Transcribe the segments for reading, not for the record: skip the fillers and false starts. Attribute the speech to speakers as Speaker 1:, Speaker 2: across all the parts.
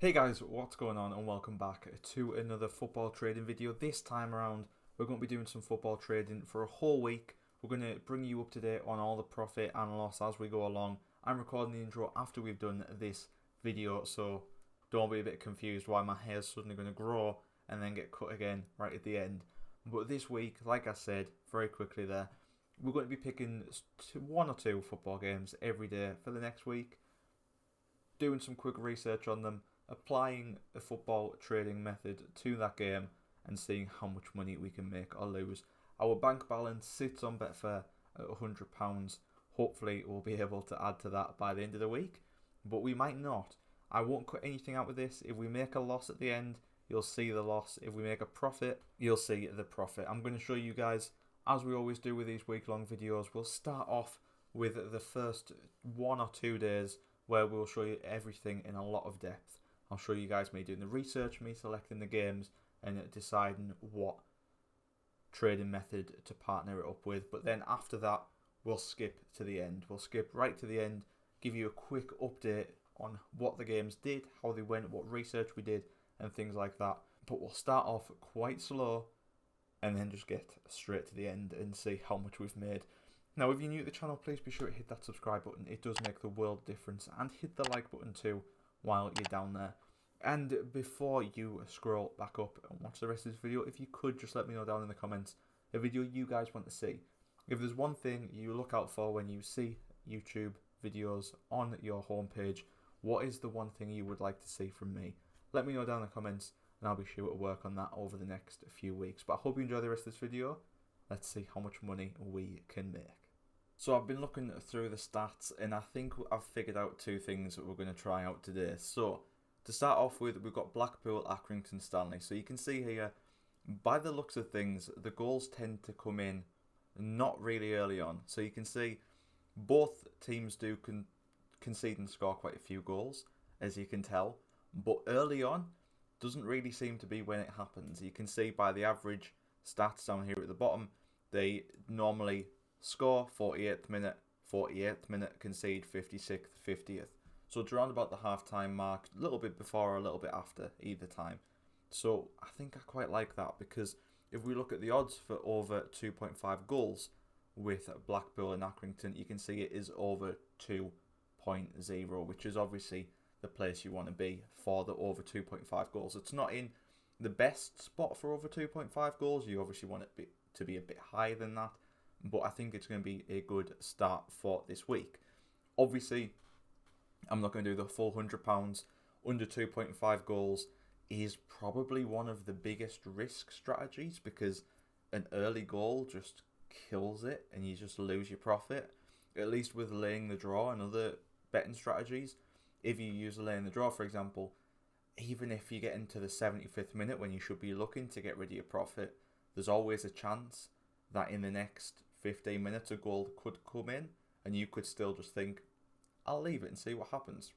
Speaker 1: Hey guys, what's going on, and welcome back to another football trading video. This time around we're going to be doing some football trading for a whole week. We're going to bring you up to date on all the profit and loss as we go along. I'm recording the intro after we've done this video, so don't be a bit confused why my hair's suddenly going to grow and then get cut again right at the end. But this week, like I said very quickly there, we're going to be picking one or two football games every day for the next week, doing some quick research on them, applying a football trading method to that game and seeing how much money we can make or lose. Our bank balance sits on Betfair at £100. Hopefully we'll be able to add to that by the end of the week, but we might not. I won't cut anything out with this. If we make a loss at the end, you'll see the loss. If we make a profit, you'll see the profit. I'm going to show you guys, as we always do with these week-long videos, we'll start off with the first 1 or 2 days where we'll show you everything in a lot of depth. I'll show you guys me doing the research, me selecting the games and deciding what trading method to partner it up with. But then after that, we'll skip to the end. We'll skip right to the end, give you a quick update on what the games did, how they went, what research we did and things like that. But we'll start off quite slow and then just get straight to the end and see how much we've made. Now, if you're new to the channel, please be sure to hit that subscribe button. It does make the world difference. And hit the like button too while you're down there. And before you scroll back up and watch the rest of this video, if you could just let me know down in the comments a video you guys want to see. If there's one thing you look out for when you see YouTube videos on your homepage, what is the one thing you would like to see from me? Let me know down in the comments and I'll be sure to work on that over the next few weeks. But I hope you enjoy the rest of this video. Let's see how much money we can make. So I've been looking through the stats and I think I've figured out 2 things that we're going to try out today. So to start off with, we've got Blackpool, Accrington, Stanley. So you can see here, by the looks of things, the goals tend to come in not really early on. So you can see both teams do concede and score quite a few goals, as you can tell. But early on, doesn't really seem to be when it happens. You can see by the average stats down here at the bottom, they normally score 48th minute, concede 56th, 50th. So it's around about the half-time mark, a little bit before or a little bit after either time. So I think I quite like that, because if we look at the odds for over 2.5 goals with Blackpool and Accrington, you can see it is over 2.0, which is obviously the place you want to be for the over 2.5 goals. It's not in the best spot for over 2.5 goals. You obviously want it to be a bit higher than that, but I think it's going to be a good start for this week. Obviously, I'm not going to do the full £100. Under 2.5 goals is probably one of the biggest risk strategies, because an early goal just kills it and you just lose your profit. At least with laying the draw and other betting strategies, if you use laying the draw, for example, even if you get into the 75th minute when you should be looking to get rid of your profit, there's always a chance that in the next 15 minutes a goal could come in and you could still just think, I'll leave it and see what happens.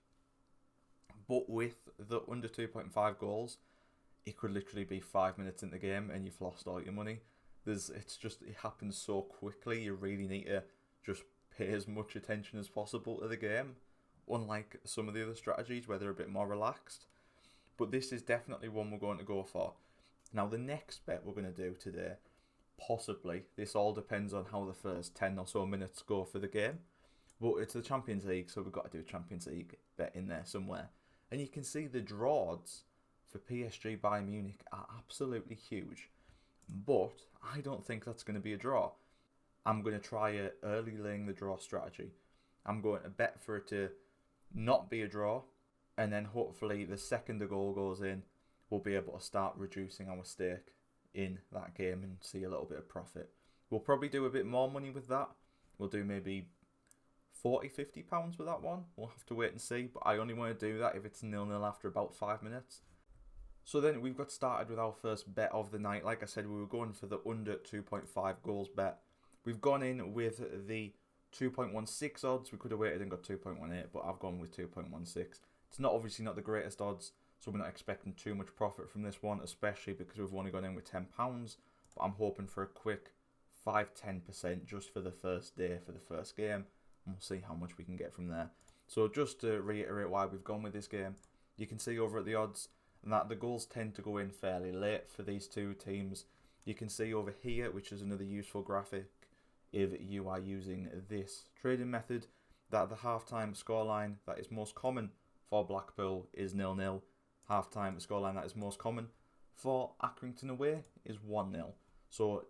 Speaker 1: But with the under 2.5 goals, it could literally be 5 minutes in the game and you've lost all your money. It happens so quickly. You really need to just pay as much attention as possible to the game, unlike some of the other strategies where they're a bit more relaxed. But this is definitely one we're going to go for. Now, the next bet we're going to do today, possibly, this all depends on how the first 10 or so minutes go for the game. But it's the Champions League, so we've got to do a Champions League bet in there somewhere. And you can see the draw odds for PSG Bayern Munich are absolutely huge. But I don't think that's going to be a draw. I'm going to try a early laying the draw strategy. I'm going to bet for it to not be a draw. And then hopefully the second the goal goes in, we'll be able to start reducing our stake in that game and see a little bit of profit. We'll probably do a bit more money with that. We'll do maybe £40–50 with that one. We'll have to wait and see, but I only want to do that if it's 0-0 after about 5 minutes. So then we've got started with our first bet of the night. Like I said, we were going for the under 2.5 goals bet. We've gone in with the 2.16 odds. We could have waited and got 2.18, but I've gone with 2.16. It's obviously not the greatest odds, so we're not expecting too much profit from this one, especially because we've only gone in with £10. But I'm hoping for a quick 5–10% just for the first day, for the first game. And we'll see how much we can get from there. So just to reiterate why we've gone with this game, you can see over at the odds that the goals tend to go in fairly late for these two teams. You can see over here, which is another useful graphic if you are using this trading method, that the half-time scoreline that is most common for Blackpool is 0-0. Half-time scoreline that is most common for Accrington away is 1-0. So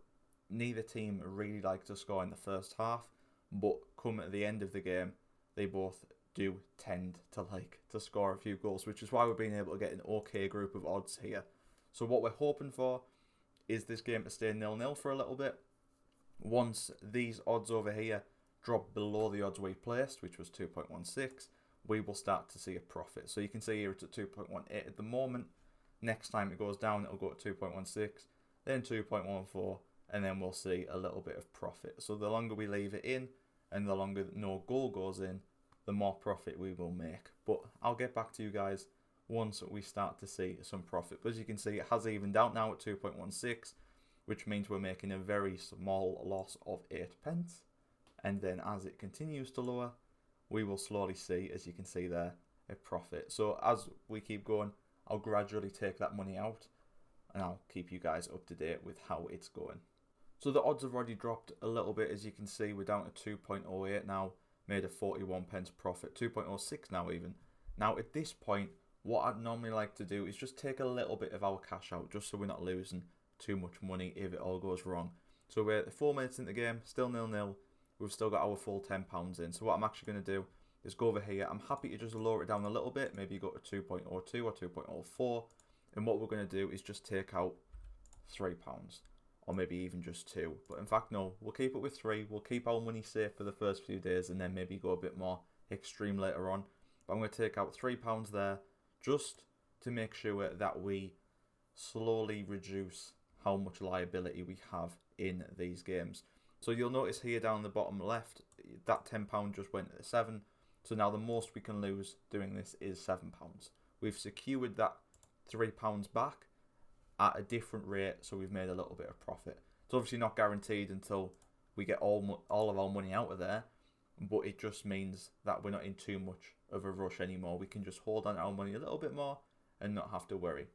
Speaker 1: neither team really like to score in the first half, but come at the end of the game, they both do tend to like to score a few goals, which is why we're being able to get an okay group of odds here. So what we're hoping for is this game to stay 0-0 for a little bit. Once these odds over here drop below the odds we placed, which was 2.16, we will start to see a profit. So you can see here it's at 2.18 at the moment. Next time it goes down, it'll go to 2.16, then 2.14, and then we'll see a little bit of profit. So the longer we leave it in, and the longer no goal goes in, the more profit we will make. But I'll get back to you guys once we start to see some profit. But as you can see, it has evened out now at 2.16, which means we're making a very small loss of 8p. And then as it continues to lower, we will slowly see, as you can see there, a profit. So as we keep going, I'll gradually take that money out, and I'll keep you guys up to date with how it's going. So the odds have already dropped a little bit. As you can see, we're down to 2.08 now, made a 41p profit, 2.06 now even. Now at this point, what I'd normally like to do is just take a little bit of our cash out, just so we're not losing too much money if it all goes wrong. So we're 4 minutes into the game, still 0-0. We've still got our full £10 in. So what I'm actually going to do is go over here. I'm happy to just lower it down a little bit, maybe go to 2.02 or 2.04. And what we're going to do is just take out £3, or maybe even just 2. But in fact, no, we'll keep it with 3. We'll keep our money safe for the first few days, and then maybe go a bit more extreme later on. But I'm going to take out £3 there, just to make sure that we slowly reduce how much liability we have in these games. So you'll notice here down the bottom left, that £10 just went to 7. So now the most we can lose doing this is £7. We've secured that £3 back at a different rate, so we've made a little bit of profit. It's obviously not guaranteed until we get all of our money out of there, but it just means that we're not in too much of a rush anymore. We can just hold on to our money a little bit more and not have to worry.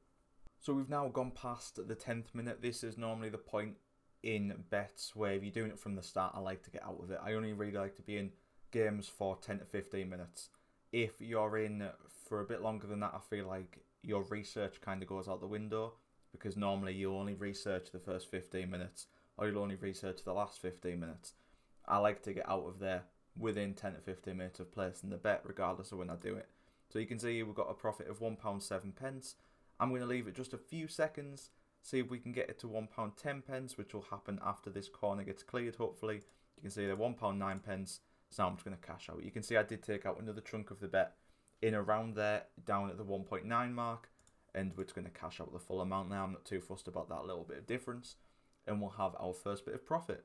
Speaker 1: So we've now gone past the 10th minute. This is normally the point in bets where if you're doing it from the start, I like to get out of it. I only really like to be in games for 10 to 15 minutes. If you're in for a bit longer than that, I feel like your research kind of goes out the window, because normally you only research the first 15 minutes, or you'll only research the last 15 minutes. I like to get out of there within 10 to 15 minutes of placing the bet, regardless of when I do it. So you can see we've got a profit of £1.07. I'm going to leave it just a few seconds, see if we can get it to £1.10, which will happen after this corner gets cleared, hopefully. You can see they're £1.09, so I'm just going to cash out. You can see I did take out another chunk of the bet in around there, down at the 1.9 mark, and we're just going to cash out the full amount now. I'm not too fussed about that little bit of difference, and we'll have our first bit of profit.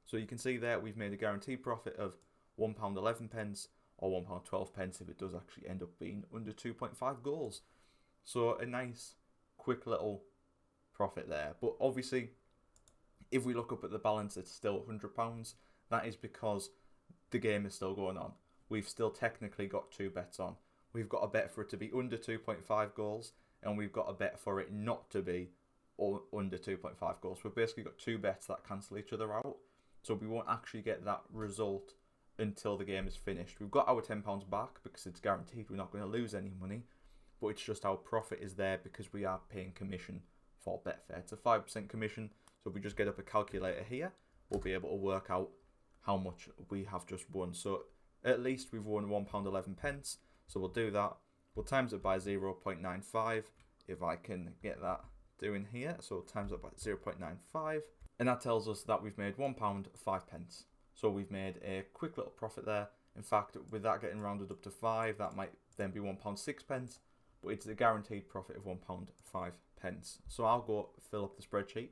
Speaker 1: So you can see there we've made a guaranteed profit of £1.11 or £1.12 if it does actually end up being under 2.5 goals. So a nice quick little profit there. But obviously, if we look up at the balance, it's still £100. That is because the game is still going on. We've still technically got 2 bets on. We've got a bet for it to be under 2.5 goals, and we've got a bet for it not to be under 2.5 goals. We've basically got 2 bets that cancel each other out. So we won't actually get that result until the game is finished. We've got our £10 back because it's guaranteed we're not going to lose any money. But it's just our profit is there because we are paying commission for Betfair. It's a 5% commission. So if we just get up a calculator here, we'll be able to work out how much we have just won. So at least we've won £1.11. So we'll do that. We'll times it by 0.95 if I can get that doing here. So times it by 0.95. And that tells us that we've made £1.05. So we've made a quick little profit there. In fact, with that getting rounded up to 5, that might then be £1.06. But it's a guaranteed profit of £1.05. So I'll go fill up the spreadsheet,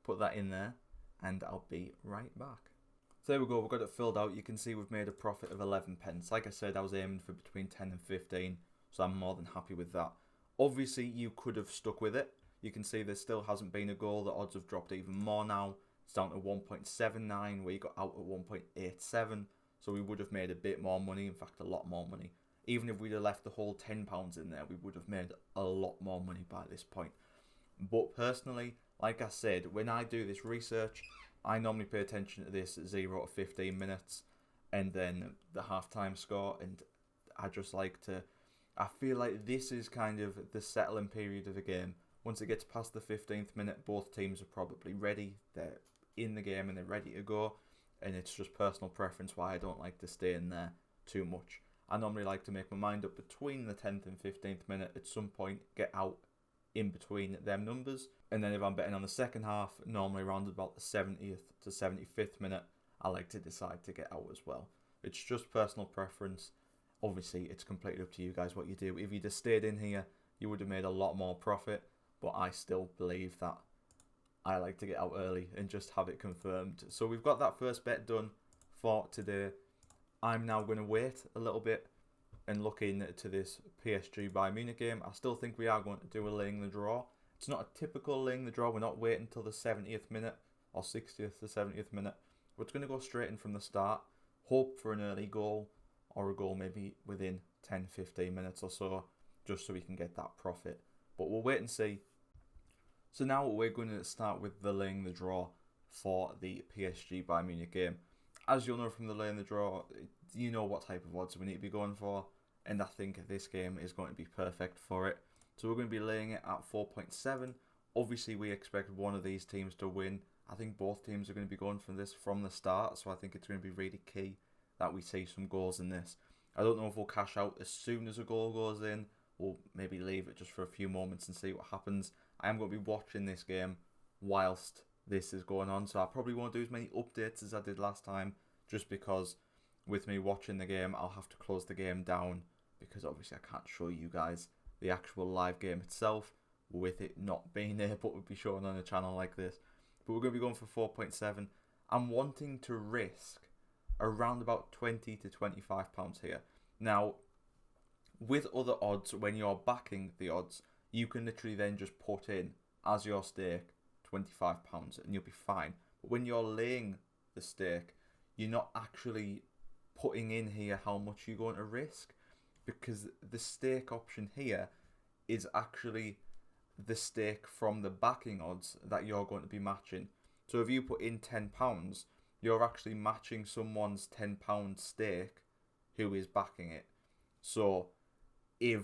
Speaker 1: put that in there, and I'll be right back. So there we go, we've got it filled out. You can see we've made a profit of 11p. Like I said, I was aiming for between 10 and 15, so I'm more than happy with that. Obviously, you could have stuck with it. You can see there still hasn't been a goal. The odds have dropped even more now. It's down to 1.79, where you got out at 1.87. So we would have made a bit more money, in fact a lot more money, even if we'd have left the whole £10 in there, we would have made a lot more money by this point. But personally, like I said, when I do this research, I normally pay attention to this 0 to 15 minutes and then the halftime score, and I just like to, I feel like this is kind of the settling period of the game. Once it gets past the 15th minute, both teams are probably ready, they're in the game and they're ready to go, and it's just personal preference why I don't like to stay in there too much. I normally like to make my mind up between the 10th and 15th minute at some point, get out in between them numbers, and then if I'm betting on the second half, normally around about the 70th to 75th minute, I like to decide to get out as well. It's just personal preference. Obviously, it's completely up to you guys what you do. If you'd have stayed in here, you would have made a lot more profit, but I still believe that I like to get out early and just have it confirmed. So we've got that first bet done for today. I'm now going to wait a little bit and look into this PSG Bayern Munich game. I still think we are going to do a laying the draw. It's not a typical laying the draw. We're not waiting until the 70th minute or 60th to 70th minute. We're just going to go straight in from the start, hope for an early goal or a goal maybe within 10-15 minutes or so, just so we can get that profit. But we'll wait and see. So now we're going to start with the laying the draw for the PSG Bayern Munich game. As you'll know from the laying the draw, you know what type of odds we need to be going for, and I think this game is going to be perfect for it. So we're going to be laying it at 4.7. Obviously, we expect one of these teams to win. I think both teams are going to be going for this from the start, so I think it's going to be really key that we see some goals in this. I don't know if we'll cash out as soon as a goal goes in. We'll maybe leave it just for a few moments and see what happens. I am going to be watching this game whilst this is going on, so I probably won't do as many updates as I did last time, just because with me watching the game, I'll have to close the game down, because obviously I can't show you guys the actual live game itself, with it not being able to be shown on a channel like this. But we're going to be going for 4.7. I'm wanting to risk around about 20 to 25 pounds here. Now, with other odds, when you're backing the odds, you can literally then just put in as your stake 25 pounds and you'll be fine. But when you're laying the stake, you're not actually putting in here how much you're going to risk, because the stake option here is actually the stake from the backing odds that you're going to be matching. So if you put in £10, you're actually matching someone's £10 stake who is backing it. So if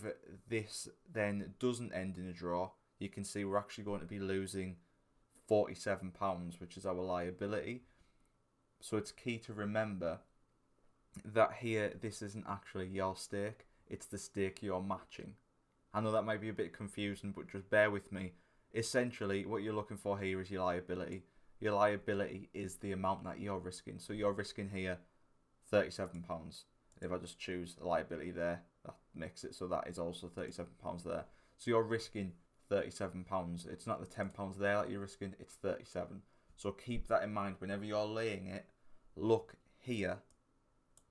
Speaker 1: this then doesn't end in a draw, you can see we're actually going to be losing £47, which is our liability. So it's key to remember that here, this isn't actually your stake, it's the stake you're matching. I know that might be a bit confusing, but just bear with me. Essentially, what you're looking for here is your liability. Your liability is the amount that you're risking. So you're risking here £37. If I just choose the liability there, that makes it so that is also £37 there. So you're risking £37. It's not the £10 there that you're risking, it's 37. So keep that in mind whenever you're laying it. Look here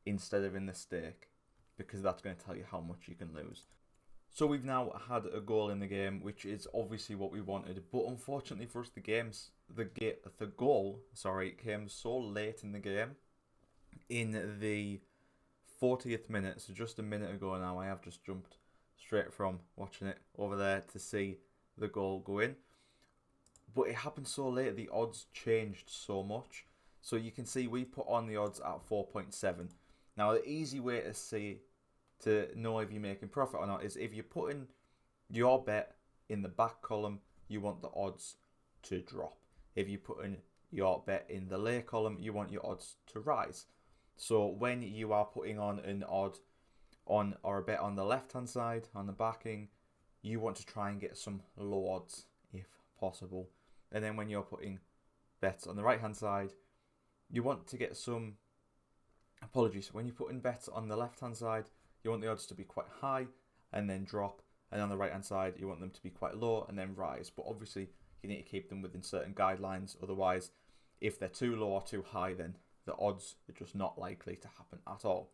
Speaker 1: instead of in the stake, because that's going to tell you how much you can lose. So we've now had a goal in the game, which is obviously what we wanted, but unfortunately for us, the goal came so late in the game, in the 40th minute, so just a minute ago now. I have just jumped straight from watching it over there to see the goal go in, but it happened so late, the odds changed so much. So you can see we put on the odds at 4.7. Now the easy way to know if you're making profit or not is if you're putting your bet in the back column, you want the odds to drop. If you put in your bet in the lay column, you want your odds to rise. So when you are putting on an odd on or a bet on the left hand side on the backing, you want to try and get some low odds if possible. And then when you're putting bets on the right hand side, you want to get some, when you put in bets on the left hand side, you want the odds to be quite high and then drop, and on the right hand side you want them to be quite low and then rise. But obviously you need to keep them within certain guidelines, otherwise if they're too low or too high, then the odds are just not likely to happen at all.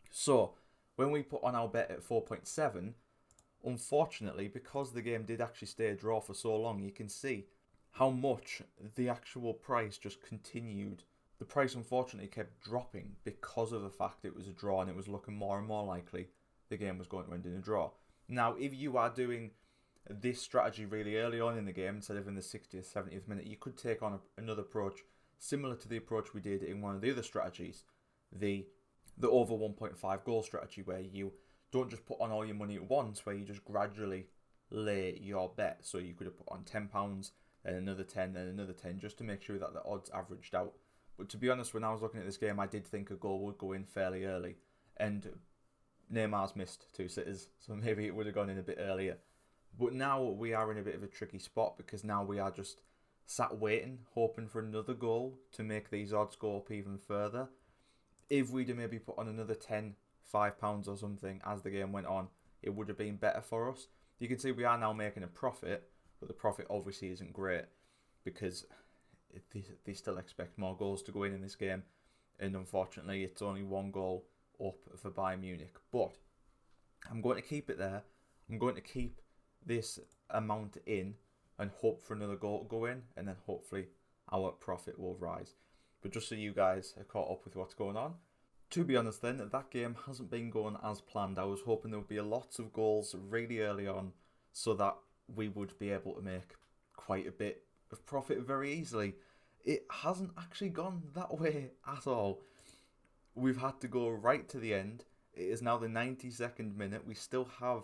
Speaker 1: So when we put on our bet at 4.7, unfortunately, because the game did actually stay a draw for so long, you can see how much the actual price just continued the price unfortunately kept dropping because of the fact it was a draw, and it was looking more and more likely the game was going to end in a draw. Now, if you are doing this strategy really early on in the game instead of in the 60th, 70th minute, you could take on another approach similar to the approach we did in one of the other strategies, the over 1.5 goal strategy, where you don't just put on all your money at once, where you just gradually lay your bet. So you could have put on £10, then another 10, then another 10, just to make sure that the odds averaged out. But to be honest, when I was looking at this game, I did think a goal would go in fairly early, and Neymar's missed 2 sitters, so maybe it would have gone in a bit earlier. But now we are in a bit of a tricky spot, because now we are just sat waiting, hoping for another goal to make these odds go up even further. If we'd have maybe put on another £5 or something as the game went on, it would have been better for us. You can see we are now making a profit, but the profit obviously isn't great, because they still expect more goals to go in this game, and unfortunately it's only 1 goal up for Bayern Munich. But I'm going to keep it there. I'm going to keep this amount in and hope for another goal to go in, and then hopefully our profit will rise. But just so you guys are caught up with what's going on, to be honest then, that game hasn't been going as planned. I was hoping there would be lots of goals really early on, so that we would be able to make quite a bit of profit very easily. It hasn't actually gone that way at all. We've had to go right to the end. It is now the 92nd minute. We still have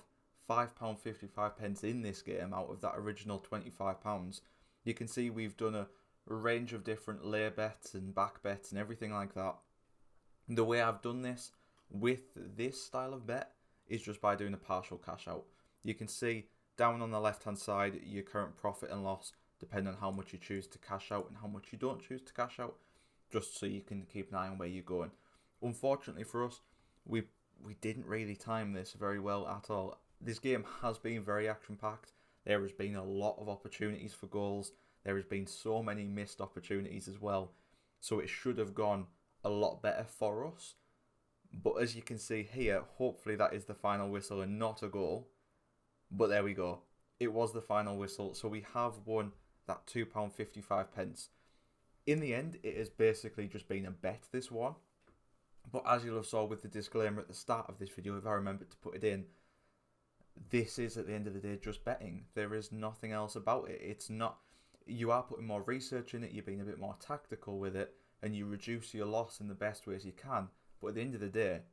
Speaker 1: £5.55 in this game out of that original £25. You can see we've done a range of different lay bets and back bets and everything like that. The way I've done this with this style of bet is just by doing a partial cash out. You can see down on the left hand side your current profit and loss, depending on how much you choose to cash out and how much you don't choose to cash out, just so you can keep an eye on where you're going. Unfortunately for us, we didn't really time this very well at all. This game has been very action-packed. There has been a lot of opportunities for goals. There has been so many missed opportunities as well. So it should have gone a lot better for us. But as you can see here, hopefully that is the final whistle and not a goal. But there we go. It was the final whistle. So we have won that £2.55. In the end, it has basically just been a bet, this one. But as you'll have saw with the disclaimer at the start of this video, if I remembered to put it in, this is at the end of the day just betting. There is nothing else about it. It's not, you are putting more research in it, you're being a bit more tactical with it, and you reduce your loss in the best ways you can. But at the end of the day,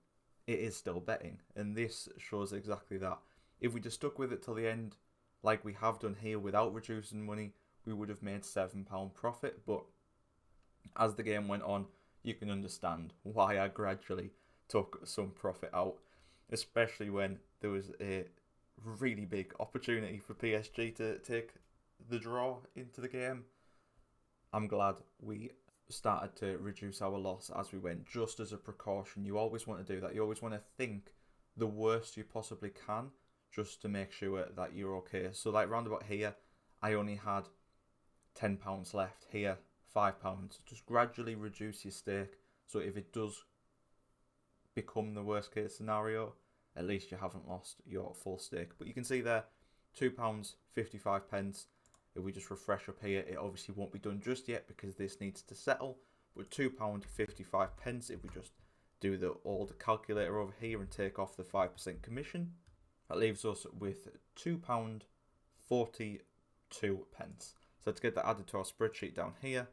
Speaker 1: it is still betting, and this shows exactly that. If we just stuck with it till the end, like we have done here without reducing money, we would have made £7 profit. But as the game went on, you can understand why I gradually took some profit out, especially when there was a really big opportunity for PSG to take the draw into the game. I'm glad we started to reduce our loss as we went, just as a precaution. You always want to do that. You always want to think the worst you possibly can, just to make sure that you're okay. So like round about here, I only had £10 left. Here, £5. Just gradually reduce your stake, so if it does become the worst case scenario, at least you haven't lost your full stake. But you can see there, £2.55. If we just refresh up here, it obviously won't be done just yet because this needs to settle. But £2.55, if we just do the old calculator over here and take off the 5% commission, that leaves us with £2.42. So let's get that added to our spreadsheet down here.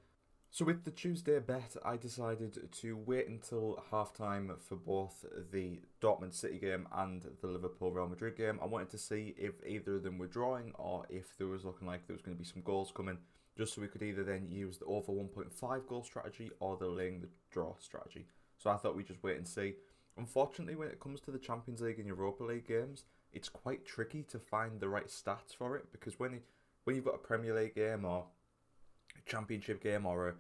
Speaker 1: So with the Tuesday bet, I decided to wait until halftime for both the Dortmund City game and the Liverpool Real Madrid game. I wanted to see if either of them were drawing or if there was looking like there was going to be some goals coming, just so we could either then use the over 1.5 goal strategy or the laying the draw strategy. So I thought we'd just wait and see. Unfortunately, when it comes to the Champions League and Europa League games, it's quite tricky to find the right stats for it, because when you've got a Premier League game or a Championship game or a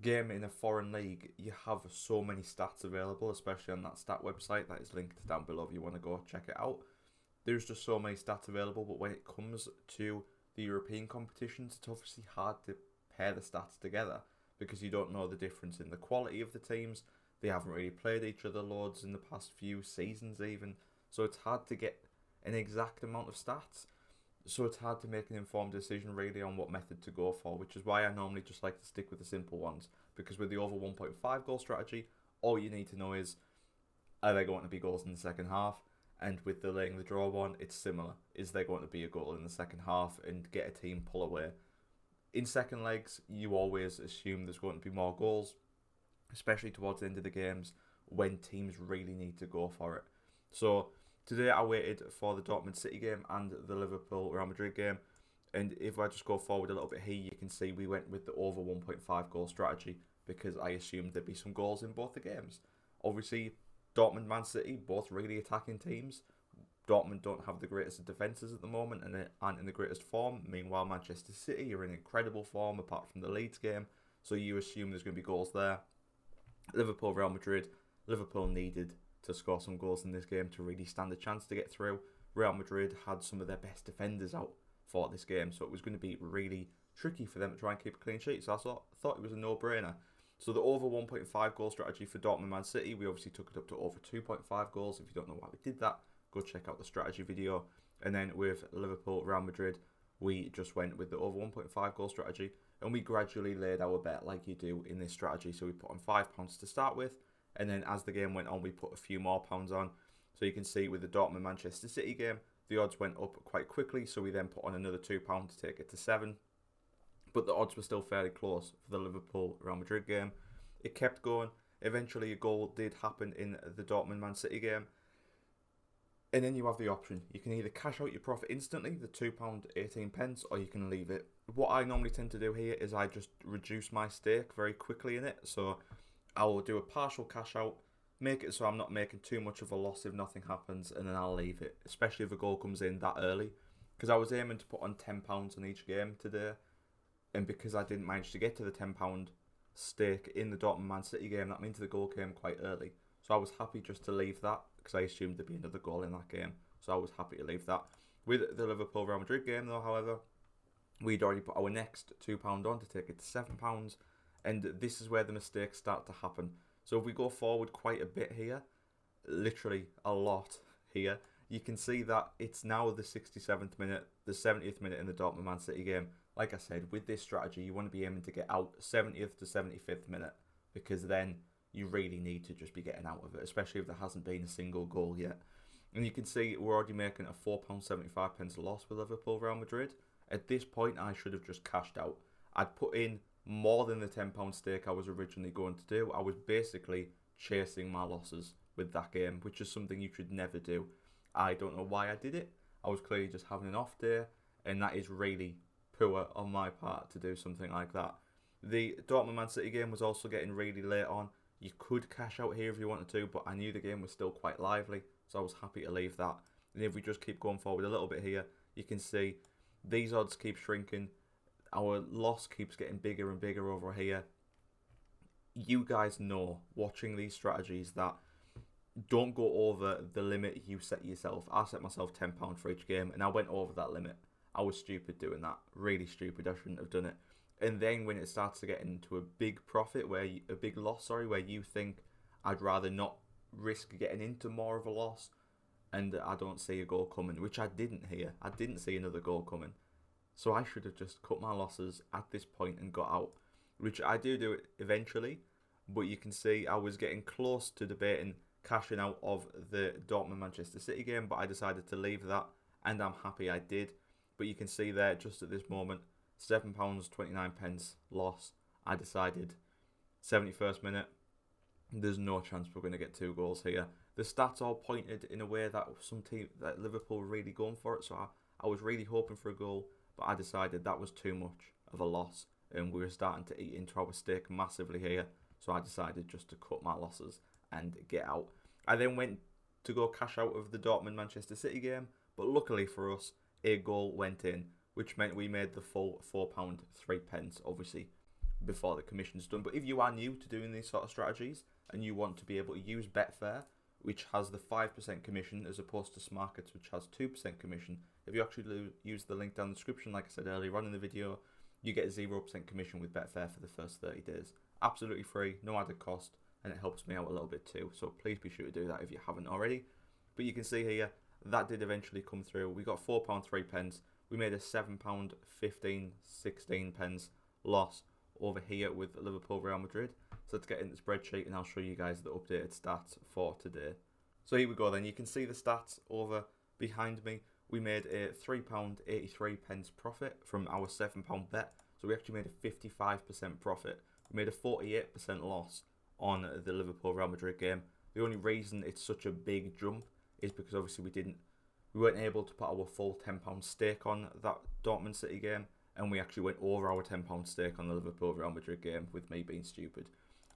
Speaker 1: game in a foreign league, you have so many stats available, especially on that stat website that is linked down below if you want to go check it out. There's just so many stats available, but when it comes to the European competitions, it's obviously hard to pair the stats together because you don't know the difference in the quality of the teams. They haven't really played each other loads in the past few seasons even, so it's hard to get an exact amount of stats. So it's hard to make an informed decision really on what method to go for, which is why I normally just like to stick with the simple ones. Because with the over 1.5 goal strategy, all you need to know is, are there going to be goals in the second half? And with the laying the draw one, it's similar. Is there going to be a goal in the second half and get a team pull away? In second legs, you always assume there's going to be more goals, especially towards the end of the games when teams really need to go for it. So today I waited for the Dortmund City game and the Liverpool Real Madrid game. And if I just go forward a little bit here, you can see we went with the over 1.5 goal strategy because I assumed there'd be some goals in both the games. Obviously, Dortmund, Man City, both really attacking teams. Dortmund don't have the greatest of defences at the moment and aren't in the greatest form. Meanwhile, Manchester City are in incredible form apart from the Leeds game. So you assume there's going to be goals there. Liverpool, Real Madrid. Liverpool needed to score some goals in this game to really stand a chance to get through. Real Madrid had some of their best defenders out for this game, so it was going to be really tricky for them to try and keep a clean sheet. So I thought it was a no-brainer. So the over 1.5 goal strategy for Dortmund Man City, we obviously took it up to over 2.5 goals. If you don't know why we did that, go check out the strategy video. And then with Liverpool, Real Madrid, we just went with the over 1.5 goal strategy, and we gradually laid our bet like you do in this strategy. So we put on £5 to start with, and then as the game went on, we put a few more pounds on. So you can see with the Dortmund Manchester City game, the odds went up quite quickly, so we then put on another £2 to take it to 7. But the odds were still fairly close for the Liverpool Real Madrid game. It kept going. Eventually a goal did happen in the Dortmund Man City game. And then you have the option. You can either cash out your profit instantly, the £2.18, or you can leave it. What I normally tend to do here is I just reduce my stake very quickly in it. So I will do a partial cash out, make it so I'm not making too much of a loss if nothing happens, and then I'll leave it, especially if a goal comes in that early. Because I was aiming to put on £10 on each game today, and because I didn't manage to get to the £10 stake in the Dortmund Man City game, that means the goal came quite early. So I was happy just to leave that, because I assumed there'd be another goal in that game. So I was happy to leave that. With the Liverpool Real Madrid game though, however, we'd already put our next £2 on to take it to £7. And this is where the mistakes start to happen. So if we go forward quite a bit here, literally a lot here, you can see that it's now the 67th minute, the 70th minute in the Dortmund Man City game. Like I said, with this strategy, you want to be aiming to get out 70th to 75th minute, because then you really need to just be getting out of it, especially if there hasn't been a single goal yet. And you can see we're already making a £4.75 loss with Liverpool Real Madrid. At this point, I should have just cashed out. I'd put in more than the £10 stake I was originally going to do. I was basically chasing my losses with that game, which is something you should never do. I don't know why I did it. I was clearly just having an off day, and that is really poor on my part to do something like that. The Dortmund Man City game was also getting really late on. You could cash out here if you wanted to, but I knew the game was still quite lively, so I was happy to leave that. And if we just keep going forward a little bit here, you can see these odds keep shrinking. Our loss keeps getting bigger and bigger over here. You guys know, watching these strategies, that don't go over the limit you set yourself. I set myself £10 for each game, and I went over that limit. I was stupid doing that. Really stupid. I shouldn't have done it. And then when it starts to get into a big profit, a big loss, where you think I'd rather not risk getting into more of a loss, and I don't see a goal coming, which I didn't here. I didn't see another goal coming. So I should have just cut my losses at this point and got out, which I do it eventually. But you can see I was getting close to debating cashing out of the Dortmund Manchester City game, but I decided to leave that, and I'm happy I did. But you can see there, just at this moment, £7.29 loss. I decided 71st minute, there's no chance we're going to get 2 goals here. The stats all pointed in a way that that Liverpool were really going for it, so I was really hoping for a goal, but I decided that was too much of a loss, and we were starting to eat into our stake massively here, so I decided just to cut my losses and get out. I then went to go cash out of the Dortmund Manchester City game, but luckily for us, a goal went in, which meant we made the full £4.03, obviously, before the commission's done. But if you are new to doing these sort of strategies and you want to be able to use Betfair, which has the 5% commission as opposed to Smarkets, which has 2% commission, if you actually use the link down the description, like I said earlier on in the video, you get 0% commission with Betfair for the first 30 days. Absolutely free, no added cost, and it helps me out a little bit too. So please be sure to do that if you haven't already. But you can see here, that did eventually come through. We got £4.03. we made a £7.15, 16 pence loss over here with Liverpool Real Madrid. So let's get into the spreadsheet and I'll show you guys the updated stats for today. So here we go then, you can see the stats over behind me. We made a £3.83 profit from our £7 bet. So we actually made a 55% profit. We made a 48% loss on the Liverpool Real Madrid game. The only reason it's such a big jump is because obviously we weren't able to put our full £10 stake on that Dortmund City game, and we actually went over our £10 stake on the Liverpool Real Madrid game with me being stupid.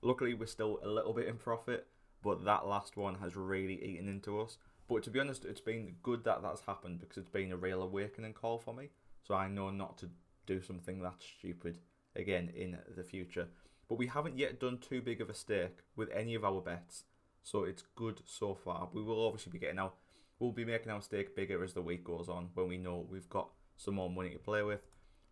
Speaker 1: Luckily we're still a little bit in profit, but that last one has really eaten into us. But to be honest, it's been good that that's happened because it's been a real awakening call for me. So I know not to do something that stupid again in the future. But we haven't yet done too big of a stake with any of our bets, so it's good so far. We will obviously be we'll be making our stake bigger as the week goes on when we know we've got some more money to play with.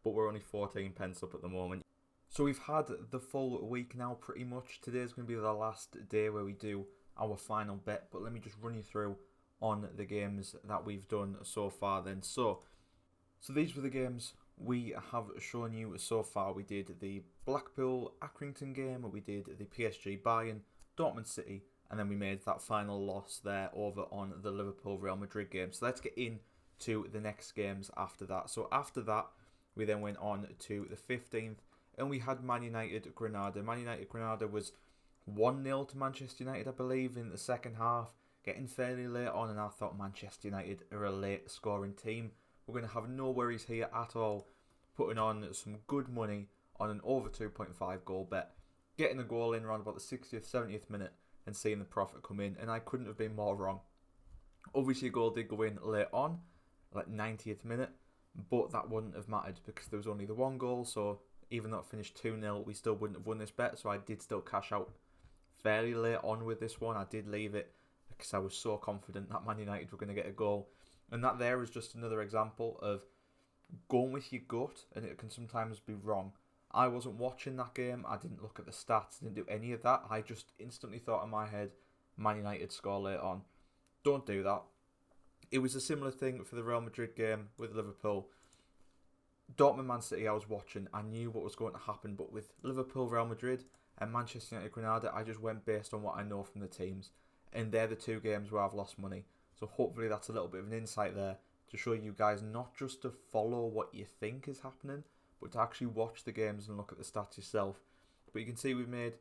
Speaker 1: But we're only 14 pence up at the moment. So we've had the full week now pretty much. Today's going to be the last day where we do our final bet. But let me just run you through on the games that we've done so far then. So these were the games we have shown you so far. We did the Blackpool Accrington game, we did the PSG Bayern, Dortmund City, and then we made that final loss there over on the Liverpool Real Madrid game. So let's get into the next games after that. So after that, we then went on to the 15th, and we had Man United Granada. Man United Granada was 1-0 to Manchester United, I believe, in the second half, getting fairly late on, and I thought Manchester United are a late scoring team. We're going to have no worries here at all, putting on some good money on an over 2.5 goal bet, getting a goal in around about the 60th, 70th minute, and seeing the profit come in, and I couldn't have been more wrong. Obviously a goal did go in late on, like 90th minute, but that wouldn't have mattered because there was only the one goal, so even though it finished 2-0, we still wouldn't have won this bet, so I did still cash out fairly late on with this one. I did leave it because I was so confident that Man United were going to get a goal, and that there is just another example of going with your gut, and it can sometimes be wrong. I wasn't watching that game, I didn't look at the stats, didn't do any of that. I just instantly thought in my head, Man United score late on. Don't do that. It was a similar thing for the Real Madrid game with Liverpool. Dortmund Man City I was watching, I knew what was going to happen, but with Liverpool Real Madrid and Manchester United Granada, I just went based on what I know from the teams, and they're the two games where I've lost money. So hopefully that's a little bit of an insight there to show you guys not just to follow what you think is happening, but to actually watch the games and look at the stats yourself. But you can see we've made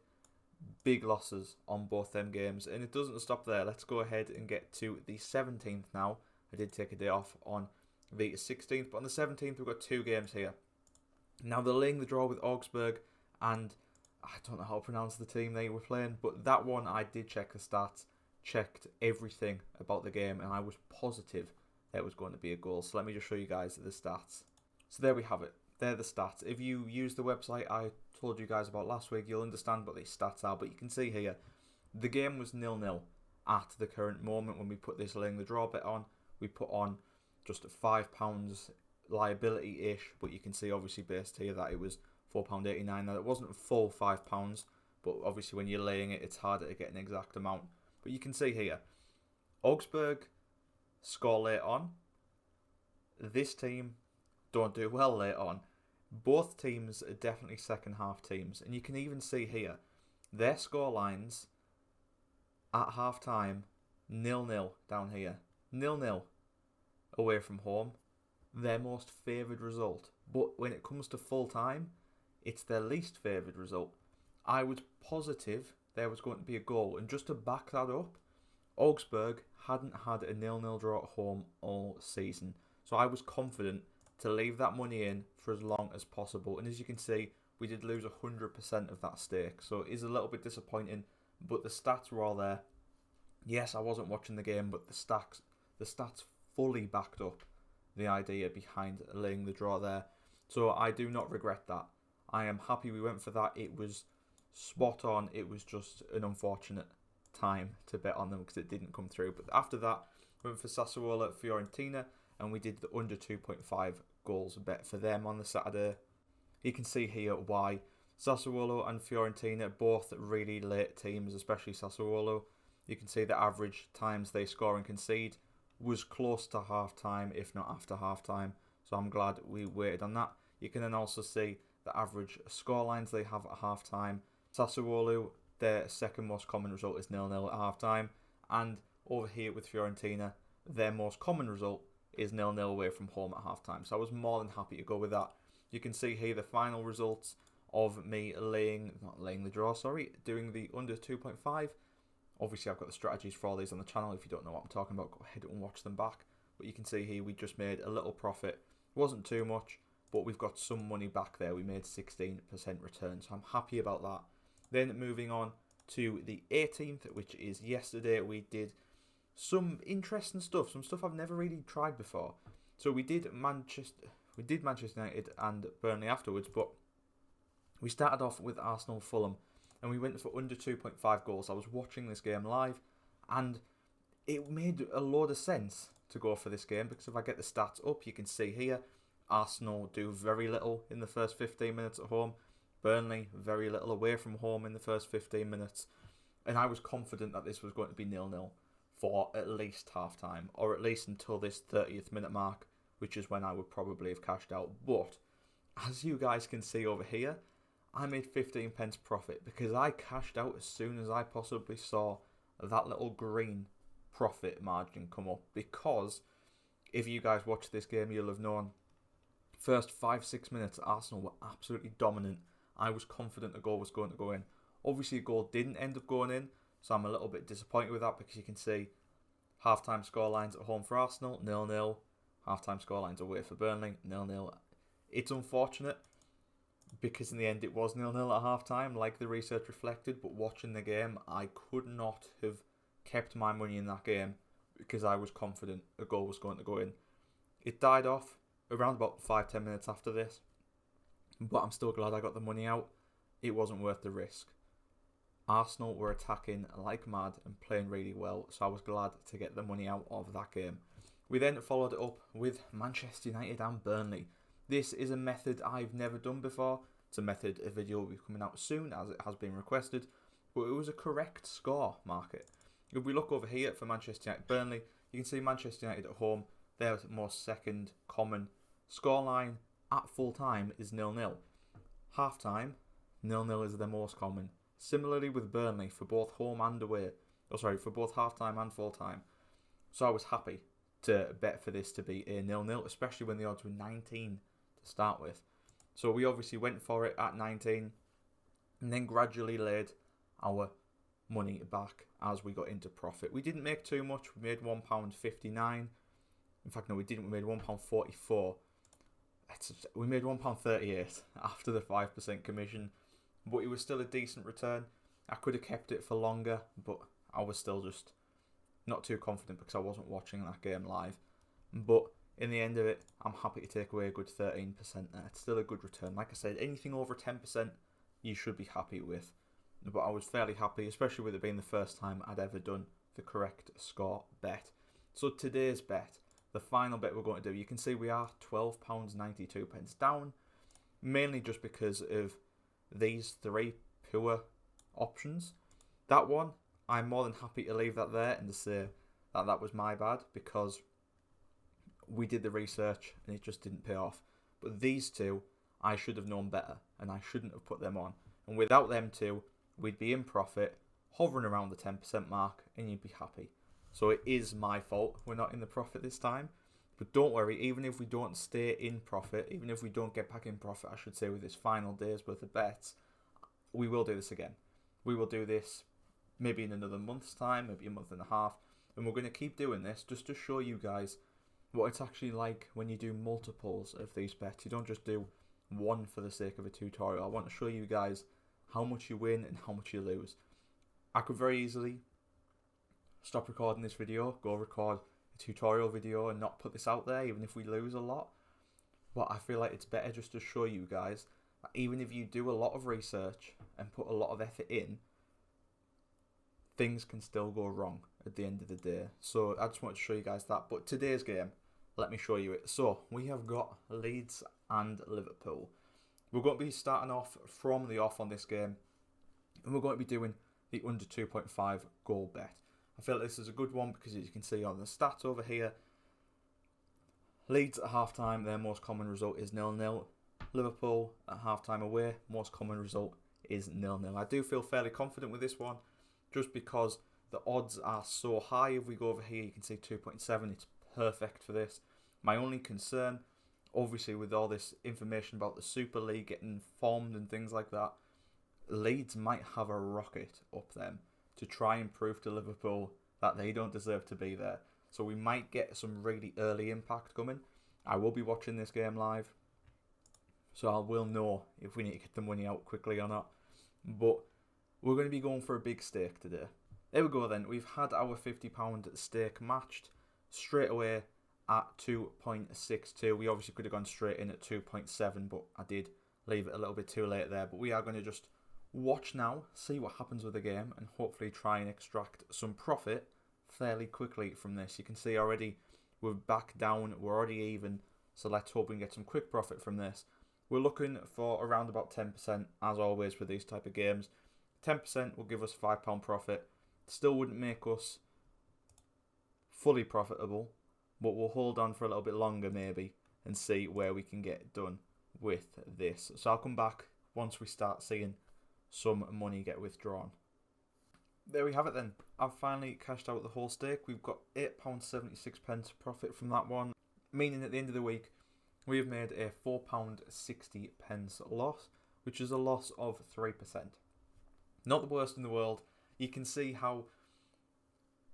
Speaker 1: big losses on both them games, and it doesn't stop there. Let's go ahead and get to the 17th now. I did take a day off on the 16th, but on the 17th we've got two games here. Now they're laying the draw with Augsburg, and I don't know how to pronounce the team they were playing, but that one I did check the stats, checked everything about the game, and I was positive there was going to be a goal. So let me just show you guys the stats. So there we have it. They're the stats. If you use the website I told you guys about last week, you'll understand what these stats are. But you can see here, the game was 0-0 at the current moment when we put this laying the draw bet on. We put on just £5 liability-ish, but you can see obviously based here that it was £4.89. Now it wasn't full £5, but obviously when you're laying it, it's harder to get an exact amount. But you can see here, Augsburg score late on. This team don't do well late on. Both teams are definitely second half teams, and you can even see here their score lines at half time 0-0 down here, 0-0 away from home, their most favoured result. But when it comes to full time, it's their least favoured result. I was positive there was going to be a goal, and just to back that up, Augsburg hadn't had a 0-0 draw at home all season, so I was confident to leave that money in for as long as possible. And as you can see, we did lose 100% of that stake, so it is a little bit disappointing, but the stats were all there. Yes, I wasn't watching the game, but the stats fully backed up the idea behind laying the draw there, so I do not regret that. I am happy we went for that. It was spot on. It was just an unfortunate time to bet on them because it didn't come through. But after that, we went for Sassuolo Fiorentina, and we did the under 2.5 goals bet for them on the Saturday. You can see here why. Sassuolo and Fiorentina, both really late teams, especially Sassuolo. You can see the average times they score and concede was close to half time, if not after half time. So I'm glad we waited on that. You can then also see the average scorelines they have at half time. Sassuolo, their second most common result is 0-0 at half time. And over here with Fiorentina, their most common result is 0-0 away from home at half time. So I was more than happy to go with that. You can see here the final results of me doing the under 2.5. Obviously, I've got the strategies for all these on the channel. If you don't know what I'm talking about, go ahead and watch them back. But you can see here we just made a little profit. It wasn't too much, but we've got some money back there. We made 16% return, so I'm happy about that. Then moving on to the 18th, which is yesterday, we did some interesting stuff, some stuff I've never really tried before. So we did Manchester United and Burnley afterwards, but we started off with Arsenal Fulham, and we went for under 2.5 goals. I was watching this game live, and it made a load of sense to go for this game, because if I get the stats up, you can see here, Arsenal do very little in the first 15 minutes at home. Burnley, very little away from home in the first 15 minutes. And I was confident that this was going to be 0-0 for at least half time, or at least until this 30th minute mark, which is when I would probably have cashed out. But as you guys can see over here, I made 15 pence profit because I cashed out as soon as I possibly saw that little green profit margin come up. Because if you guys watch this game, you'll have known first 5-6 minutes Arsenal were absolutely dominant. I was confident a goal was going to go in. Obviously a goal didn't end up going in, so I'm a little bit disappointed with that, because you can see half-time scorelines at home for Arsenal, 0-0. Half-time scorelines away for Burnley, 0-0. It's unfortunate, because in the end it was 0-0 at half-time, like the research reflected, but watching the game, I could not have kept my money in that game, because I was confident a goal was going to go in. It died off around about 5-10 minutes after this, but I'm still glad I got the money out. It wasn't worth the risk. Arsenal were attacking like mad and playing really well, so I was glad to get the money out of that game. We then followed it up with Manchester United and Burnley. This is a method I've never done before. It's a method a video will be coming out soon, as it has been requested, but it was a correct score market. If we look over here for Manchester United Burnley, you can see Manchester United at home, their most second common scoreline at full time is 0-0. Half time, 0-0 is the most common. Similarly with Burnley for both home and away. For both half time and full time. So I was happy to bet for this to be a 0-0, especially when the odds were 19 to start with. So we obviously went for it at 19 and then gradually laid our money back as we got into profit. We didn't make too much. We made £1.59. In fact, no, we didn't. We made £1.44. We made £1.38 after the 5% commission, but it was still a decent return. I could have kept it for longer, but I was still just not too confident because I wasn't watching that game live. But in the end of it, I'm happy to take away a good 13% there. It's still a good return. Like I said, anything over 10% you should be happy with. But I was fairly happy, especially with it being the first time I'd ever done the correct score bet. So today's bet, the final bet we're going to do, you can see we are £12.92 down, mainly just because of these three poor options. That one, I'm more than happy to leave that there and to say that that was my bad, because we did the research and it just didn't pay off. But these two, I should have known better and I shouldn't have put them on. And without them two, we'd be in profit, hovering around the 10% mark, and you'd be happy. So it is my fault we're not in the profit this time. But don't worry, even if we don't stay in profit, even if we don't get back in profit, I should say, with this final day's worth of bets, we will do this again. We will do this maybe in another month's time, maybe a month and a half, and we're going to keep doing this just to show you guys what it's actually like when you do multiples of these bets. You don't just do one for the sake of a tutorial. I want to show you guys how much you win and how much you lose. I could very easily stop recording this video, go record a tutorial video and not put this out there, even if we lose a lot. But I feel like it's better just to show you guys that even if you do a lot of research and put a lot of effort in, things can still go wrong at the end of the day. So I just want to show you guys that. But today's game, let me show you it. So we have got Leeds and Liverpool. We're going to be starting off from the off on this game, and we're going to be doing the under 2.5 goal bet. I feel like this is a good one because, as you can see on the stats over here, Leeds at half-time, their most common result is 0-0. Liverpool at half-time away, most common result is 0-0. I do feel fairly confident with this one, just because the odds are so high. If we go over here, you can see 2.7. It's perfect for this. My only concern, obviously, with all this information about the Super League getting formed and things like that, Leeds might have a rocket up them to try and prove to Liverpool that they don't deserve to be there. So we might get some really early impact coming. I will be watching this game live, so I will know if we need to get the money out quickly or not. But we're going to be going for a big stake today. There we go then. We've had our £50 stake matched straight away at 2.62. We obviously could have gone straight in at 2.7, but I did leave it a little bit too late there. But we are going to just watch now, see what happens with the game, and hopefully try and extract some profit fairly quickly from this. You can see already we're back down, we're already even, so let's hope we can get some quick profit from this. We're looking for around about 10%, as always with these type of games. 10% will give us £5 profit. Still wouldn't make us fully profitable, but we'll hold on for a little bit longer maybe and see where we can get done with this. So I'll come back once we start seeing some money get withdrawn. There we have it then. I've finally cashed out the whole stake. We've got £8.76 profit from that one, meaning at the end of the week we have made a £4.60 loss, which is a loss of 3%. Not the worst in the world. You can see how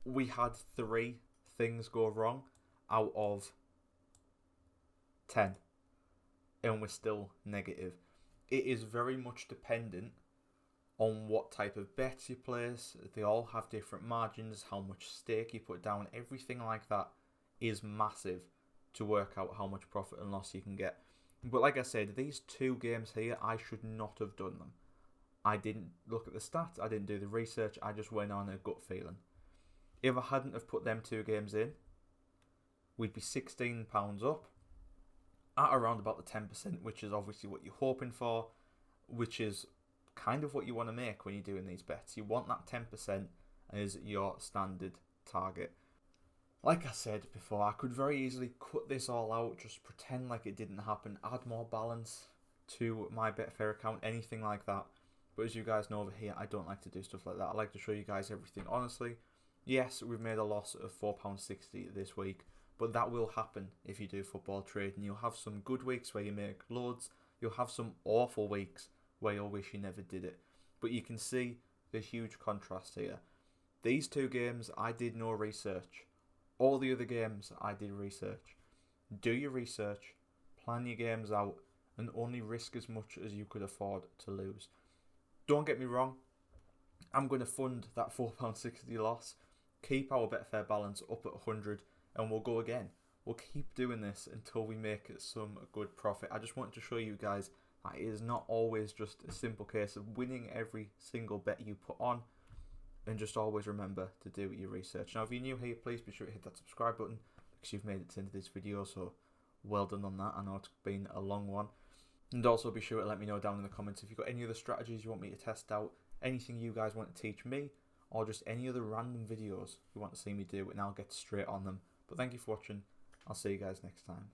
Speaker 1: we had 3 things go wrong out of 10, and we're still negative. It is very much dependent on what type of bets you place. They all have different margins, how much stake you put down, everything like that is massive to work out how much profit and loss you can get. But like I said, these 2 games here, I should not have done them. I didn't look at the stats, I didn't do the research, I just went on a gut feeling. If I hadn't have put them 2 games in, we'd be £16 up at around about the 10%, which is obviously what you're hoping for, which is kind of what you want to make when you're doing these bets. You want that 10% as your standard target. Like I said before, I could very easily cut this all out, just pretend like it didn't happen, add more balance to my Betfair account, anything like that. But as you guys know over here, I don't like to do stuff like that. I like to show you guys everything honestly. Yes, we've made a loss of £4.60 this week, but that will happen if you do football trading. You'll have some good weeks where you make loads. You'll have some awful weeks where you'll wish you never did it. But you can see the huge contrast here. These 2 games, I did no research. All the other games, I did research. Do your research, plan your games out, and only risk as much as you could afford to lose. Don't get me wrong, I'm going to fund that £4.60 loss, keep our Betfair balance up at 100, and we'll go again. We'll keep doing this until we make some good profit. I just wanted to show you guys that it is not always just a simple case of winning every single bet you put on, and just always remember to do your research. Now if you're new here, please be sure to hit that subscribe button because you've made it to the end of this video, so well done on that. I know it's been a long one. And also be sure to let me know down in the comments if you've got any other strategies you want me to test out, anything you guys want to teach me, or just any other random videos you want to see me do, and I'll get straight on them. But thank you for watching. I'll see you guys next time.